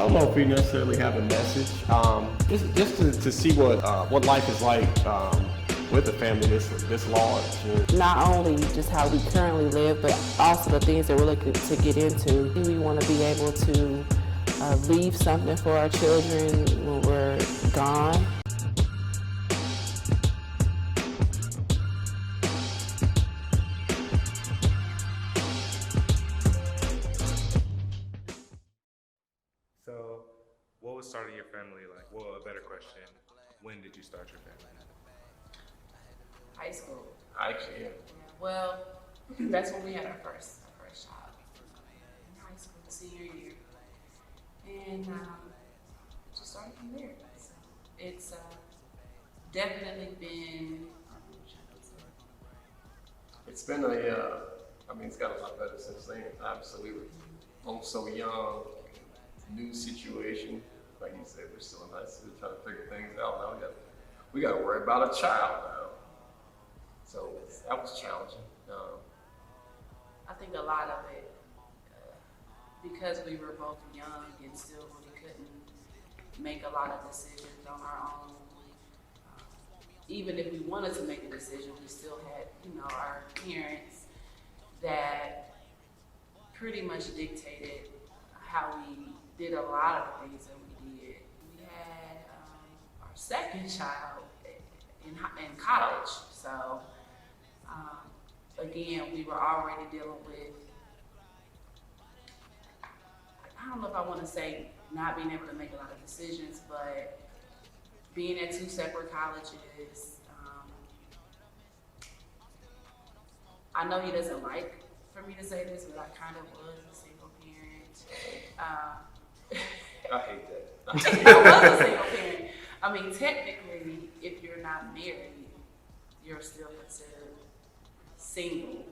don't know if we necessarily have a message. Just to see what life is like with a family this large. Not only just how we currently live, but also the things that we're looking to get into. We want to be able to leave something for our children when we're gone. So, what was starting your family like? Well, a better question, when did you start your family? High school. Actually, yeah. Well, that's when we had our first child. In high school, senior year. And just started from there. So it's definitely been, It's been it's got a lot better since then. Obviously, we were both so young, new situation. Like you said, we're still in high school trying to figure things out. Now we got to worry about a child now. So that was challenging. I think a lot of it, because we were both young and still really couldn't make a lot of decisions on our own. Even if we wanted to make a decision, we still had, our parents that pretty much dictated how we did a lot of the things that we did. We had our second child in college, so again, we were already dealing with, I don't know if I want to say not being able to make a lot of decisions, but being at two separate colleges. I know he doesn't like for me to say this, but I kind of was a single parent. I hate that. I was a single parent. I mean, technically, if you're not married, you're still considered single.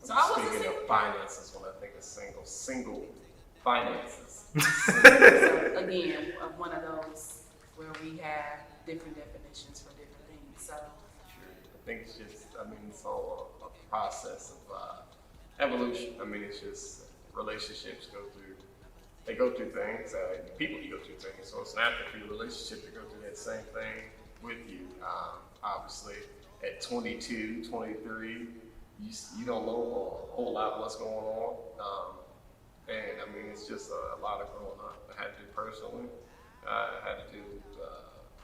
So I was Speaking of finances, when I think of single finances. So again, one of those where we have different definitions for different things. So I think it's all a process of evolution. It's just relationships go through things. People go through things. So it's natural for your relationship to go through that same thing with you. Obviously, at 22, 23, you don't know a whole lot what's going on. It's just a lot of growing up. I had to do personally. I had to do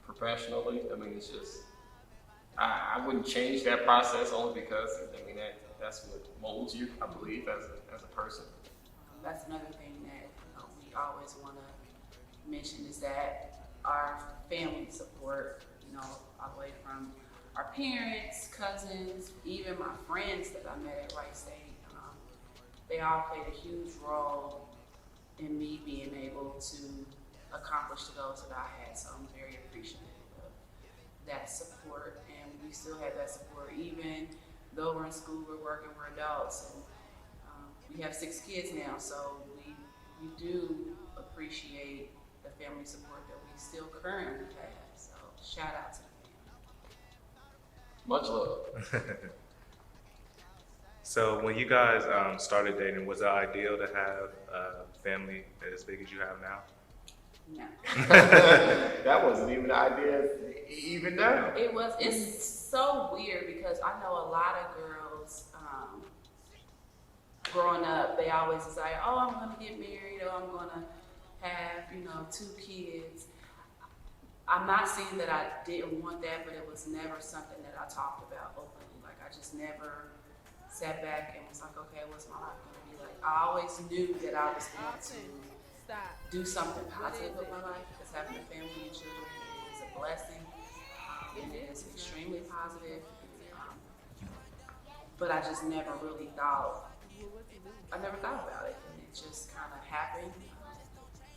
professionally. It's just, I wouldn't change that process only because, that's what molds you, I believe, as a person. that's another thing that we always want to mention is that our family support, all the way from our parents, cousins, even my friends that I met at Wright State, they all played a huge role in me being able to accomplish the goals that I had. So I'm very appreciative of that support, and we still have that support even though we're in school, we're working, we're adults, and we have 6 kids now. So we do appreciate the family support that we still currently have. So shout out to them. Much love. So when you guys started dating, was it ideal to have a family as big as you have now? No. That wasn't even the idea even now. It's so weird because I know a lot of girls growing up, they always desire, I'm going to get married, or I'm going to have, 2 kids. I'm not saying that I didn't want that, but it was never something that I talked about openly. Like, I just never sat back and was like, okay, what's my life going to be like? I always knew that I was going to do something positive with my life, because having a family and children is a blessing, and it is extremely positive. But I just never really thought about it, and it just kind of happened.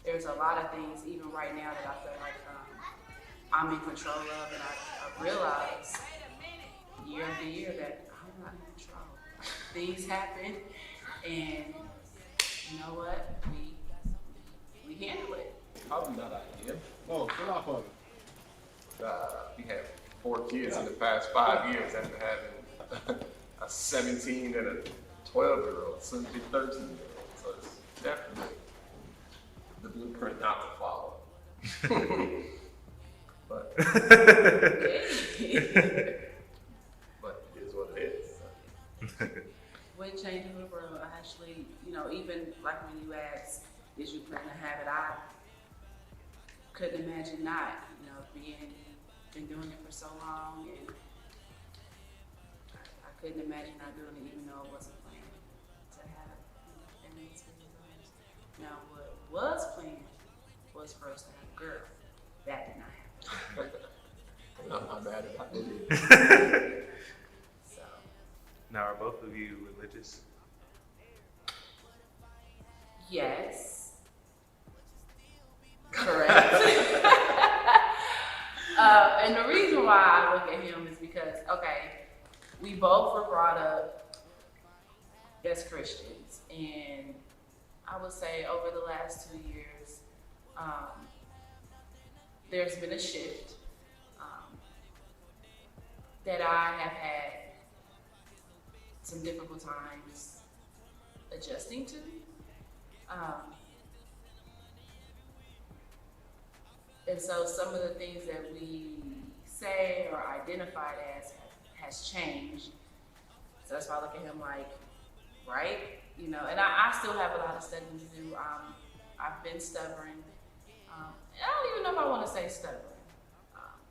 There's a lot of things, even right now, that I feel like I'm in control of, and I realize year after year that I'm not in control. Things happen, and you know what? We handle it. Probably not ideal. Whoa, get off of it. We had 4 kids in the past 5 years after having a 17 and a 12-year-old, soon to be 13-year-old. So it's definitely the blue blueprint not to follow. But but it is what it is. With changing the world, I actually, even like when you asked, is you plan to have it? I couldn't imagine not, been doing it for so long, and I couldn't imagine not doing it even though it wasn't planned to have an experience. Now, what was planned was for us to have a girl. That did not happen. I'm not mad about it. So, Now, are both of you religious? yes. Correct. And the reason why I look at him is because, okay, we both were brought up as Christians, and I would say over the last 2 years, there's been a shift that I have had some difficult times adjusting to. And so some of the things that we say or identified as has changed. So that's why I look at him like, right? And I still have a lot of studying to do. I've been stubborn. I don't even know if I want to say stubborn.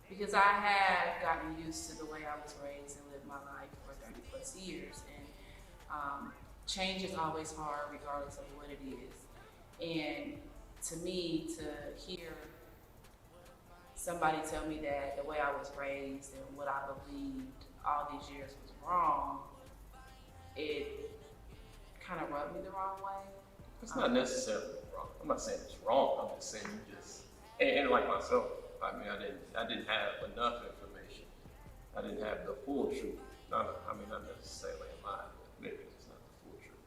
Because I have gotten used to the way I was raised and lived my life for 30 plus years. And change is always hard regardless of what it is. And to me, to hear somebody tell me that the way I was raised and what I believed all these years was wrong, it kind of rubbed me the wrong way. It's not necessarily wrong. I'm not saying it's wrong. I'm just saying you just, and like myself, I mean, I didn't have enough information. I didn't have the full truth. Not necessarily in mind, but maybe it's not the full truth.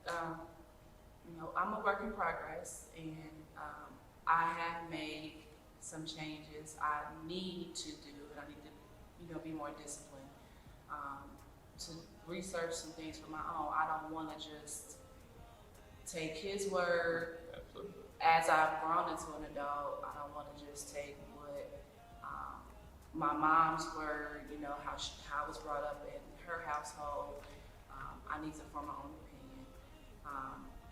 So, I'm a work in progress, and I have made some changes I need to do, and I need to, be more disciplined, to research some things for my own. I don't want to just take his word. Absolutely. As I've grown into an adult, I don't want to just take what my mom's word, how I was brought up in her household. I need to form my own opinion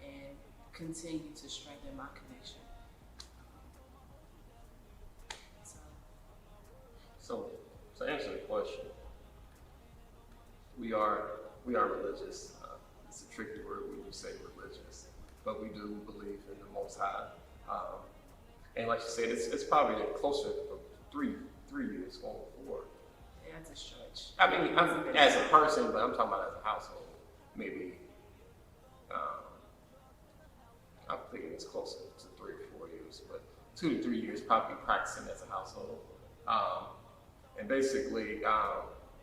and continue to strengthen my connection. So to answer the question, we are religious. It's a tricky word when you say religious, but we do believe in the Most High. And like you said, it's probably closer to three years going forward. Yeah, it's a stretch. I mean, as a person, but I'm talking about as a household. Maybe I'm thinking it's closer to 3 or 4 years, but 2 to 3 years probably practicing as a household. And basically,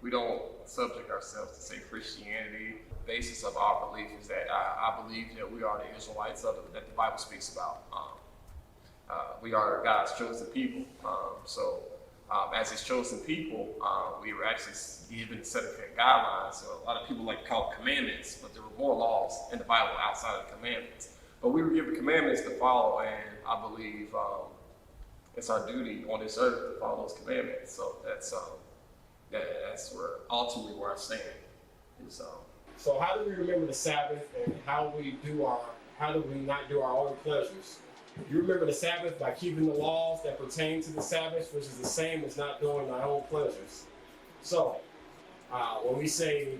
we don't subject ourselves to say Christianity. The basis of our belief is that I believe that we are the Israelites that the Bible speaks about. We are God's chosen people. As His chosen people, we were actually given a set of guidelines. So a lot of people like to call it commandments, but there were more laws in the Bible outside of the commandments. But we were given commandments to follow, and I believe it's our duty on this earth to follow those commandments. So that's where ultimately where I stand. Is So how do we remember the Sabbath, and how do we not do our own pleasures? You remember the Sabbath by keeping the laws that pertain to the Sabbath, which is the same as not doing our own pleasures. So when we say,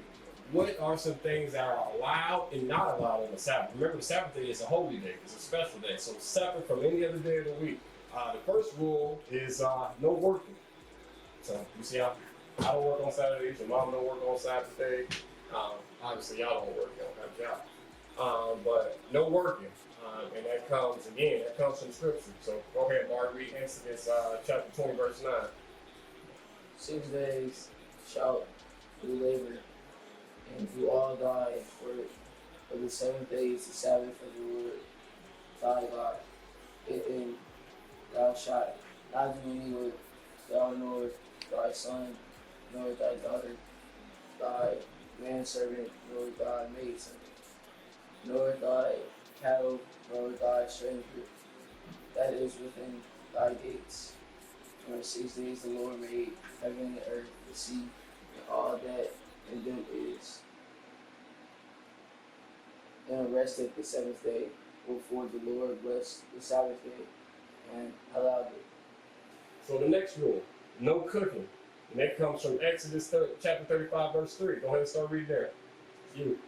what are some things that are allowed and not allowed on the Sabbath? Remember, the Sabbath day is a holy day. It's a special day. So it's separate from any other day of the week. The first rule is no working. So you see how I don't work on Saturdays, your mom don't work on Saturday. Obviously, y'all don't work, y'all don't have a job. But no working. And that comes from Scripture. So go ahead, Mark, read Exodus chapter 20, verse 9. 6 days shalt do labor, and do all thy work. But the 7th day is the Sabbath of the Lord thy God. And thou shalt not do any work, thou nor thy son, nor thy daughter, thy manservant, nor thy maidservant, nor thy cattle, nor thy stranger that is within thy gates. For in 6 days the Lord made heaven and earth, the sea, and all that in them is, and rested the seventh day. Wherefore the Lord blessed the Sabbath day and allowed it. So the next rule, no cooking. And that comes from Exodus chapter 35, verse 3. Go ahead and start reading there. You.